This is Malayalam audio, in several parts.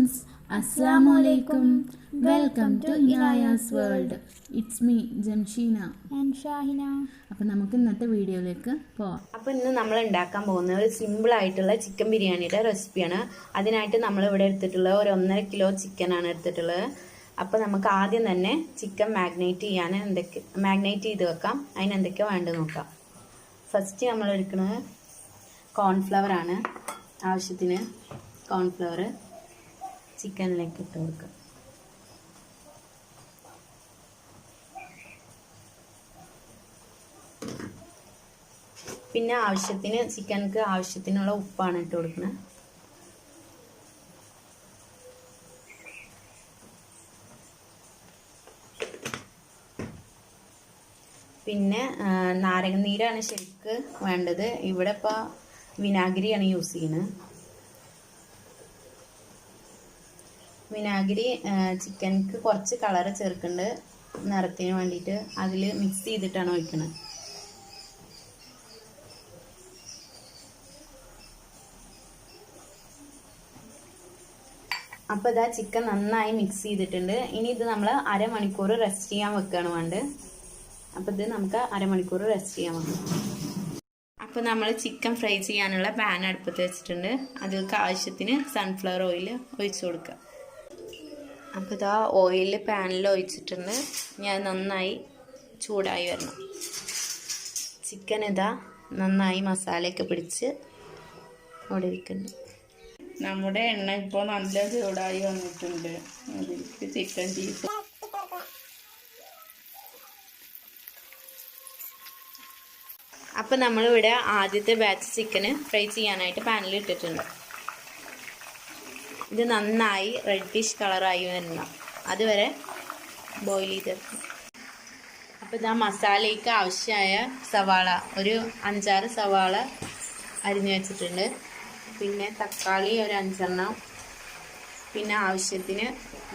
ഫ്രണ്ട്സ്, അസ്സലാമു അലൈക്കും. Welcome to Inayas world. It's me Jamsheena and Shahina. അപ്പോൾ നമുക്ക് ഇന്നത്തെ വീഡിയോയിലേക്ക് പോവാം. അപ്പോൾ ഇന്ന് നമ്മൾ ഉണ്ടാക്കാൻ പോകുന്ന ഒരു സിമ്പിൾ ആയിട്ടുള്ള ചിക്കൻ ബിരിയാണിയുടെ റെസിപ്പിയാണ്. അതിനായിട്ട് നമ്മളിവിടെ എടുത്തിട്ടുള്ളത് ഒരു 1.5 കിലോ ചിക്കനാണ് എടുത്തിട്ടുള്ളത്. അപ്പോൾ നമുക്ക് ആദ്യം തന്നെ ചിക്കൻ മാഗ്നേറ്റ് ചെയ്ത് വെക്കാം. അതിന് എന്തൊക്കെയാണ് വേണ്ടത് നോക്കാം. ഫസ്റ്റ് നമ്മൾ എടുക്കുന്നത് കോൺഫ്ലവർ ആണ്. ആവശ്യത്തിന് കോൺഫ്ലവർ ചിക്കനിലേക്ക് ഇട്ട് കൊടുക്കുക. പിന്നെ ചിക്കൻക്ക് ആവശ്യത്തിനുള്ള ഉപ്പാണ് ഇട്ട് കൊടുക്കുന്നത്. പിന്നെ നാരങ്ങനീരാണ് ശരിക്ക് വേണ്ടത്. ഇവിടെ ഇപ്പോൾ വിനാഗിരിയാണ് യൂസ് ചെയ്യുന്നത്. വിനാഗിരി ചിക്കൻക്ക് കുറച്ച് കളറ് ചേർക്കുന്നുണ്ട് നിറത്തിന് വേണ്ടിയിട്ട്. അതിൽ മിക്സ് ചെയ്തിട്ടാണ് ഒഴിക്കുന്നത്. അപ്പോൾ ഇതാ ചിക്കൻ നന്നായി മിക്സ് ചെയ്തിട്ടുണ്ട്. ഇനി ഇത് നമ്മൾ അരമണിക്കൂർ റെസ്റ്റ് ചെയ്യാൻ വെക്കുകയാണ് വേണ്ടത്. അപ്പോൾ ഇത് നമുക്ക് അരമണിക്കൂർ റെസ്റ്റ് ചെയ്യാൻ വെക്കാം. അപ്പോൾ നമ്മൾ ചിക്കൻ ഫ്രൈ ചെയ്യാനുള്ള പാൻ അടുപ്പത്ത് വെച്ചിട്ടുണ്ട്. അതിലേക്ക് ആവശ്യത്തിന് സൺഫ്ലവർ ഓയിൽ ഒഴിച്ചു കൊടുക്കുക. അപ്പോൾ ഇതാ ഓയിൽ പാനിൽ ഒഴിച്ചിട്ടുണ്ട്. ഞാൻ നന്നായി ചൂടായി വരണം. ചിക്കൻ ഇതാ നന്നായി മസാലയൊക്കെ പിടിച്ച് അവിടെ ഇരിക്കുന്നു. നമ്മുടെ എണ്ണ ഇപ്പോൾ നല്ല ചൂടായി വന്നിട്ടുണ്ട്. അതിലേക്ക് ചിക്കൻ ചീസ് അപ്പം നമ്മളിവിടെ ആദ്യത്തെ ബാച്ച് ചിക്കന് ഫ്രൈ ചെയ്യാനായിട്ട് പാനിൽ ഇട്ടിട്ടുണ്ട്. ഇത് നന്നായി റെഡിഷ് കളറായി വരണം. അതുവരെ ബോയിൽ ചെയ്തെടുക്കും. അപ്പോൾ ഇതാ മസാലയ്ക്ക് ആവശ്യമായ സവാള ഒരു 5-6 സവാള അരിഞ്ഞു വെച്ചിട്ടുണ്ട്. പിന്നെ തക്കാളി ഒരു 5 പിന്നെ ആവശ്യത്തിന്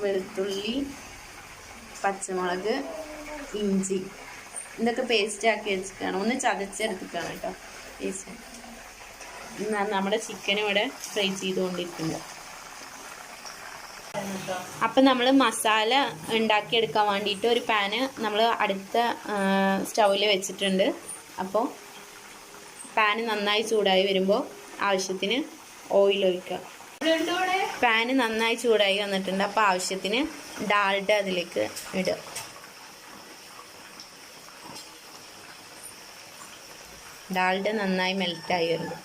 വെളുത്തുള്ളി, പച്ചമുളക്, ഇഞ്ചി ഇതൊക്കെ പേസ്റ്റ് ആക്കി വെച്ചിട്ടാണ്. ഒന്ന് ചതച്ചെടുത്തിട്ടാണ് കേട്ടോ പേസ്റ്റ്. നമ്മുടെ ചിക്കൻ ഇവിടെ ഫ്രൈ ചെയ്തുകൊണ്ടിരിക്കുന്നത്. അപ്പം നമ്മൾ മസാല ഉണ്ടാക്കിയെടുക്കാൻ വേണ്ടിയിട്ട് ഒരു പാന് നമ്മൾ അടുത്ത സ്റ്റൗവിൽ വെച്ചിട്ടുണ്ട്. അപ്പോൾ പാന് നന്നായി ചൂടായി വരുമ്പോൾ ആവശ്യത്തിന് ഓയിൽ ഒഴിക്കുക. പാന് നന്നായി ചൂടായി വന്നിട്ടുണ്ട്. അപ്പോൾ ആവശ്യത്തിന് ഡാൽഡ അതിലേക്ക് ഇടുക. ഡാൽഡ നന്നായി മെൽറ്റായി വരുന്നു.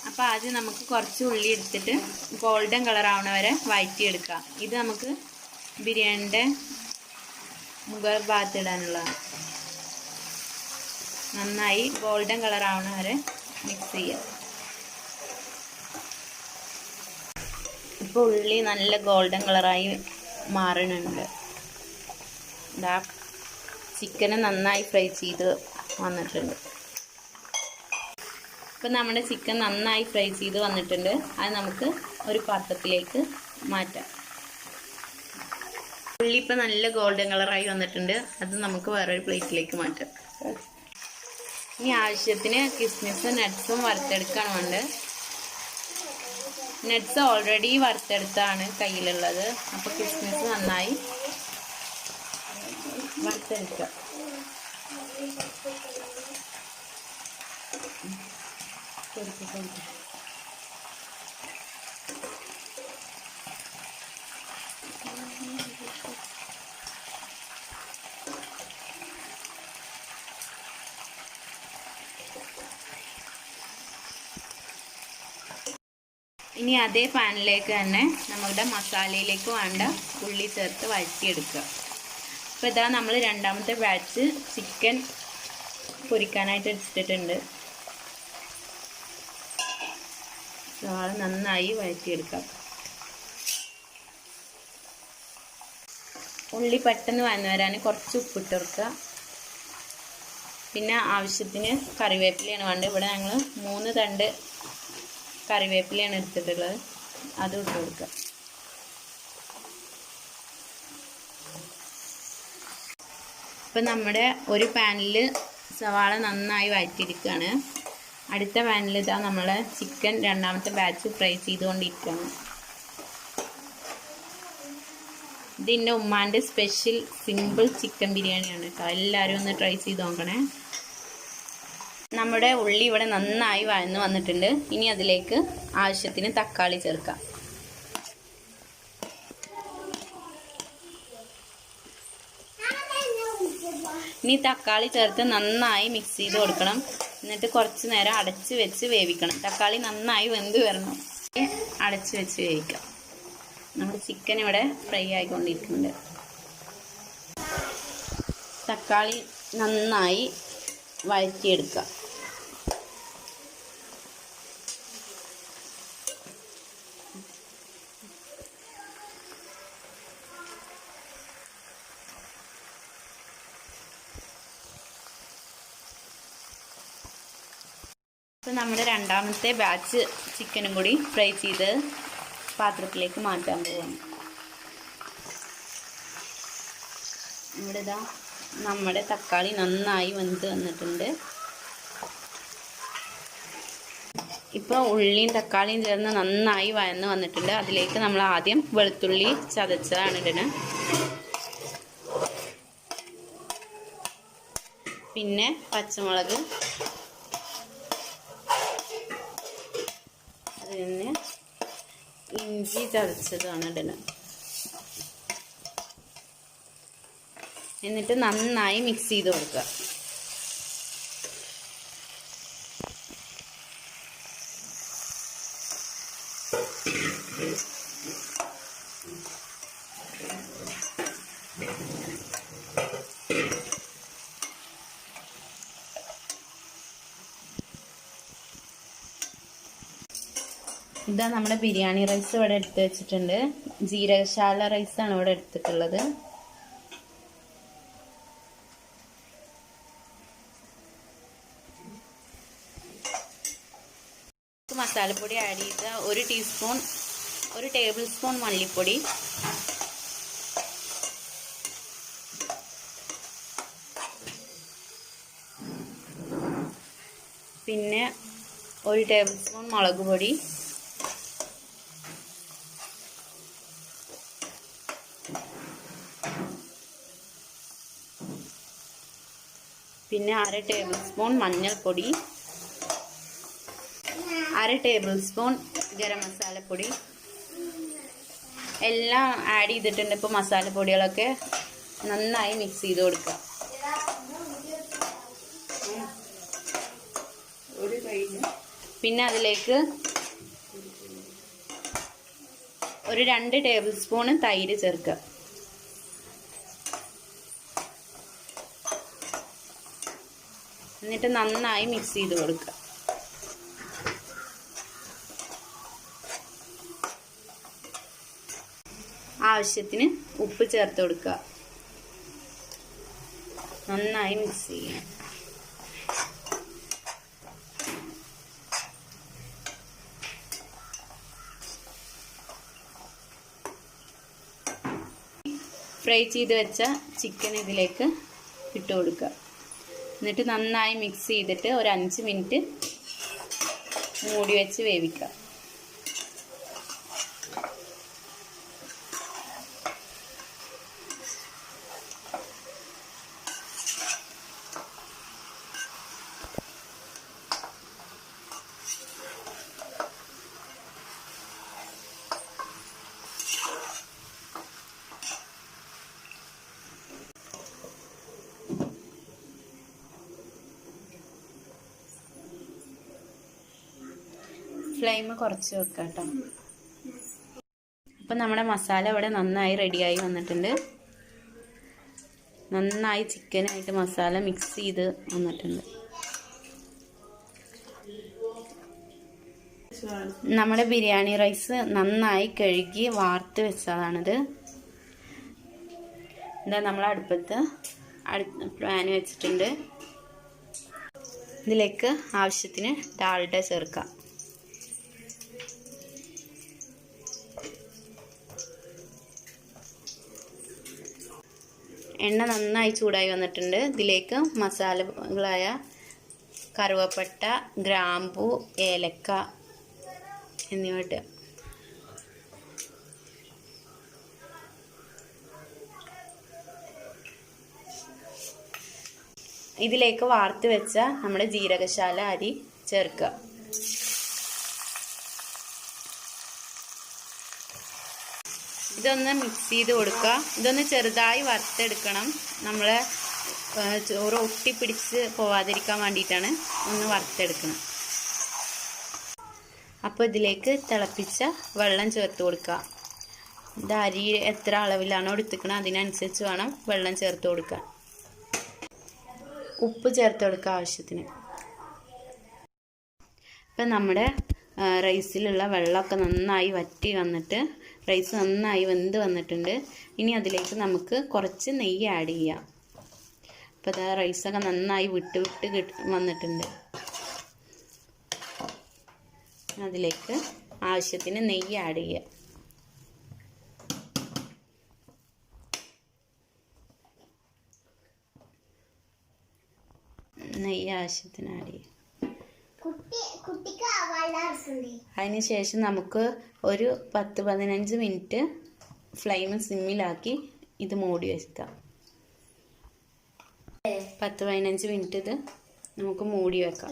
അപ്പോൾ ആദ്യം നമുക്ക് കുറച്ച് ഉള്ളി എടുത്തിട്ട് ഗോൾഡൻ കളർ ആവണ വരെ വഴറ്റിയെടുക്കാം. ഇത് നമുക്ക് ബിരിയാണിയുടെ മുകൾ ഭാഗത്ത് ഇടാനുള്ളതാണ്. നന്നായി ഗോൾഡൻ കളർ ആവണ വരെ മിക്സ് ചെയ്യുക. ഇപ്പോൾ ഉള്ളി നല്ല ഗോൾഡൻ കളറായി മാറുന്നുണ്ട്. ഇതാ ചിക്കന് നന്നായി ഫ്രൈ ചെയ്ത് വന്നിട്ടുണ്ട്. ഇപ്പം നമ്മുടെ ചിക്കൻ നന്നായി ഫ്രൈ ചെയ്ത് വന്നിട്ടുണ്ട്. അത് നമുക്ക് ഒരു പാത്രത്തിലേക്ക് മാറ്റാം. ഉള്ളി ഇപ്പം നല്ല ഗോൾഡൻ കളറായി വന്നിട്ടുണ്ട്. അത് നമുക്ക് വേറൊരു പ്ലേറ്റിലേക്ക് മാറ്റാം. ഇനി ആവശ്യത്തിന് കിസ്മിസും നട്ട്സും വറുത്തെടുക്കാൻ വേണ്ട. നട്ട്സ് ഓൾറെഡി വറുത്തെടുത്താണ് കയ്യിലുള്ളത്. അപ്പോൾ കിസ്മിസ് നന്നായി വറുത്തെടുക്കുക. ഇനി അതേ പാനിലേക്ക് തന്നെ നമ്മുടെ മസാലയിലേക്ക് വേണ്ട ഉള്ളി ചേർത്ത് വഴറ്റിയെടുക്കുക. അപ്പോൾ ഇതാ നമ്മൾ രണ്ടാമത്തെ ബാച്ച് ചിക്കൻ പൊരിക്കാനായിട്ട് എടുത്തിട്ടുണ്ട്. സവാള നന്നായി വഴറ്റിയെടുക്കാം. ഉള്ളി പെട്ടെന്ന് വഴന്നു വരാൻ കുറച്ച് ഉപ്പിട്ട് കൊടുക്കുക. പിന്നെ ആവശ്യത്തിന് കറിവേപ്പിലയാണ് വേണ്ടത്. ഇവിടെ ഞങ്ങൾ 3 തണ്ട് കറിവേപ്പിലയാണ് എടുത്തിട്ടുള്ളത്. അത് ഇട്ട് കൊടുക്കുക. ഇപ്പം നമ്മുടെ ഒരു പാനിൽ സവാള നന്നായി വഴറ്റിയിരിക്കുകയാണ്. അടുത്ത പാനിൽ ഇതാ നമ്മൾ ചിക്കൻ രണ്ടാമത്തെ ബാച്ച് ഫ്രൈ ചെയ്തുകൊണ്ടിരിക്കുകയാണ്. ഇതിൻ്റെ ഉമ്മാൻ്റെ സ്പെഷ്യൽ സിമ്പിൾ ചിക്കൻ ബിരിയാണിയാണ് കേട്ടോ. എല്ലാവരും ഒന്ന് ട്രൈ ചെയ്ത് നോക്കണേ. നമ്മുടെ ഉള്ളി ഇവിടെ നന്നായി വഴന്ന് വന്നിട്ടുണ്ട്. ഇനി അതിലേക്ക് ആവശ്യത്തിന് തക്കാളി ചേർക്കാം. ഇനി തക്കാളി ചേർത്ത് നന്നായി മിക്സ് ചെയ്ത് കൊടുക്കണം. എന്നിട്ട് കുറച്ച് നേരം അടച്ച് വെച്ച് വേവിക്കണം. തക്കാളി നന്നായി വെന്ത് വരണം. അടച്ച് വെച്ച് വേവിക്കാം. നമ്മുടെ ചിക്കൻ ഇവിടെ ഫ്രൈ ആയിക്കൊണ്ടിരിക്കുന്നുണ്ട്. തക്കാളി നന്നായി വഴറ്റിയെടുക്കുക. അപ്പോൾ നമ്മുടെ രണ്ടാമത്തെ ബാച്ച് ചിക്കനും കൂടി ഫ്രൈ ചെയ്ത് പാത്രത്തിലേക്ക് മാറ്റാൻ പോവാണ്. ഇവിടെ ഇതാ നമ്മുടെ തക്കാളി നന്നായി വെന്ത് വന്നിട്ടുണ്ട്. ഇപ്പോൾ ഉള്ളിയും തക്കാളിയും ചേർന്ന് നന്നായി വഴന്ന് വന്നിട്ടുണ്ട്. അതിലേക്ക് നമ്മൾ ആദ്യം വെളുത്തുള്ളി ചതച്ചതാണ് ഇടുന്നത്. പിന്നെ പച്ചമുളക്, അതിൽ നിന്ന് ഇഞ്ചി ചതച്ചതാണ് ഇടുന്നത്. എന്നിട്ട് നന്നായി മിക്സ് ചെയ്ത് കൊടുക്കുക. ഇതാ നമ്മുടെ ബിരിയാണി റൈസ് ഇവിടെ എടുത്ത് വെച്ചിട്ടുണ്ട്. ജീരകശാല റൈസാണ് ഇവിടെ എടുത്തിട്ടുള്ളത്. മസാലപ്പൊടി ആഡ് ചെയ്ത 1 ടേബിൾ സ്പൂൺ മല്ലിപ്പൊടി, പിന്നെ 1 ടേബിൾ സ്പൂൺ മുളക് പൊടി, പിന്നെ 1/2 ടേബിൾ സ്പൂൺ മഞ്ഞൾപ്പൊടി, 1/2 ടേബിൾ സ്പൂൺ ഗരം മസാലപ്പൊടി എല്ലാം ആഡ് ചെയ്തിട്ടുണ്ട്. ഇപ്പോൾ മസാലപ്പൊടികളൊക്കെ നന്നായി മിക്സ് ചെയ്ത് കൊടുക്കുക. പിന്നെ അതിലേക്ക് 2 ടേബിൾ സ്പൂൺ തൈര് ചേർക്കുക. എന്നിട്ട് നന്നായി മിക്സ് ചെയ്ത് കൊടുക്കുക. ആവശ്യത്തിന് ഉപ്പ് ചേർത്ത് കൊടുക്കുക. നന്നായി മിക്സ് ചെയ്യുക. ഫ്രൈ ചെയ്ത് വെച്ച ചിക്കൻ ഇതിലേക്ക് ഇട്ട് കൊടുക്കുക. എന്നിട്ട് നന്നായി മിക്സ് ചെയ്തിട്ട് ഒരു 5 മിനിറ്റ് മൂടി വെച്ച് വേവിക്കുക. ഫ്ലെയിം കുറച്ച് വെക്കാം കേട്ടോ. അപ്പം നമ്മുടെ മസാല ഇവിടെ നന്നായി റെഡിയായി വന്നിട്ടുണ്ട്. നന്നായി ചിക്കനായിട്ട് മസാല മിക്സ് ചെയ്ത് വന്നിട്ടുണ്ട്. നമ്മുടെ ബിരിയാണി റൈസ് നന്നായി കഴുകി വാർത്ത് വെച്ചതാണിത്. എന്താ നമ്മൾ അടുപ്പത്ത് പാൻ വെച്ചിട്ടുണ്ട്. ഇതിലേക്ക് ആവശ്യത്തിന് ഡാൽഡ ചേർക്കാം. എണ്ണ നന്നായി ചൂടായി വന്നിട്ടുണ്ട്. ഇതിലേക്ക് മസാലകളായ കറുവപ്പട്ട, ഗ്രാമ്പൂ, ഏലക്ക എന്നിവ ഇട്ട് ഇതിലേക്ക് വാർത്ത് വെച്ച നമ്മുടെ ജീരകശാല അരി ചേർക്കുക. ഇതൊന്ന് മിക്സ് ചെയ്ത് കൊടുക്കുക. ഇതൊന്ന് ചെറുതായി വറുത്തെടുക്കണം. നമ്മൾ ചോറ് ഒട്ടിപ്പിടിച്ച് പോവാതിരിക്കാൻ വേണ്ടിയിട്ടാണ് ഒന്ന് വറുത്തെടുക്കണം. അപ്പോൾ ഇതിലേക്ക് തിളപ്പിച്ച വെള്ളം ചേർത്ത് കൊടുക്കുക. ഇത് അരി എത്ര അളവിലാണോ എടുത്തിക്കണം അതിനനുസരിച്ച് വേണം വെള്ളം ചേർത്ത് കൊടുക്കുക. ഉപ്പ് ചേർത്ത് കൊടുക്കുക ആവശ്യത്തിന്. ഇപ്പം നമ്മുടെ റൈസിലുള്ള വെള്ളമൊക്കെ നന്നായി വറ്റി വന്നിട്ട് റൈസ് നന്നായി വെന്ത് വന്നിട്ടുണ്ട്. ഇനി അതിലേക്ക് നമുക്ക് കുറച്ച് നെയ്യ് ആഡ് ചെയ്യാം. അപ്പോൾ അത് റൈസൊക്കെ നന്നായി വിട്ട് വന്നിട്ടുണ്ട്. അതിലേക്ക് ആവശ്യത്തിന് നെയ്യ് ആഡ് ചെയ്യുക. നെയ്യ് ആവശ്യത്തിന് ആഡ് ചെയ്യും. അതിനുശേഷം നമുക്ക് ഒരു 10-15 മിനിറ്റ് ഫ്ലെയിം സിമ്മിലാക്കി ഇത് മൂടി വെക്കാം. 10-15 മിനിറ്റ് ഇത് നമുക്ക് മൂടി വെക്കാം.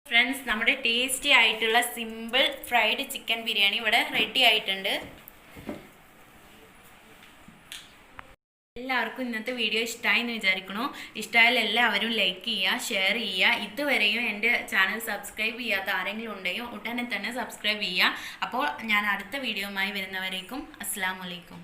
ഫ്രണ്ട്സ്, നമ്മുടെ ടേസ്റ്റി ആയിട്ടുള്ള സിമ്പിൾ ഫ്രൈഡ് ചിക്കൻ ബിരിയാണി ഇവിടെ റെഡി ആയിട്ടുണ്ട്. എല്ലാവർക്കും ഇന്നത്തെ വീഡിയോ ഇഷ്ടമായി എന്ന് വിചാരിക്കണു. ഇഷ്ടമായാൽ എല്ലാവരും ലൈക്ക് ചെയ്യുക, ഷെയർ ചെയ്യുക. ഇതുവരെയും എൻ്റെ ചാനൽ സബ്സ്ക്രൈബ് ചെയ്യാത്ത ആരെങ്കിലും ഉണ്ടെങ്കിൽ ഉടനെ തന്നെ സബ്സ്ക്രൈബ് ചെയ്യുക. അപ്പോൾ ഞാൻ അടുത്ത വീഡിയോയുമായി വരുന്നവരേക്കും അസ്സലാമു അലൈക്കും.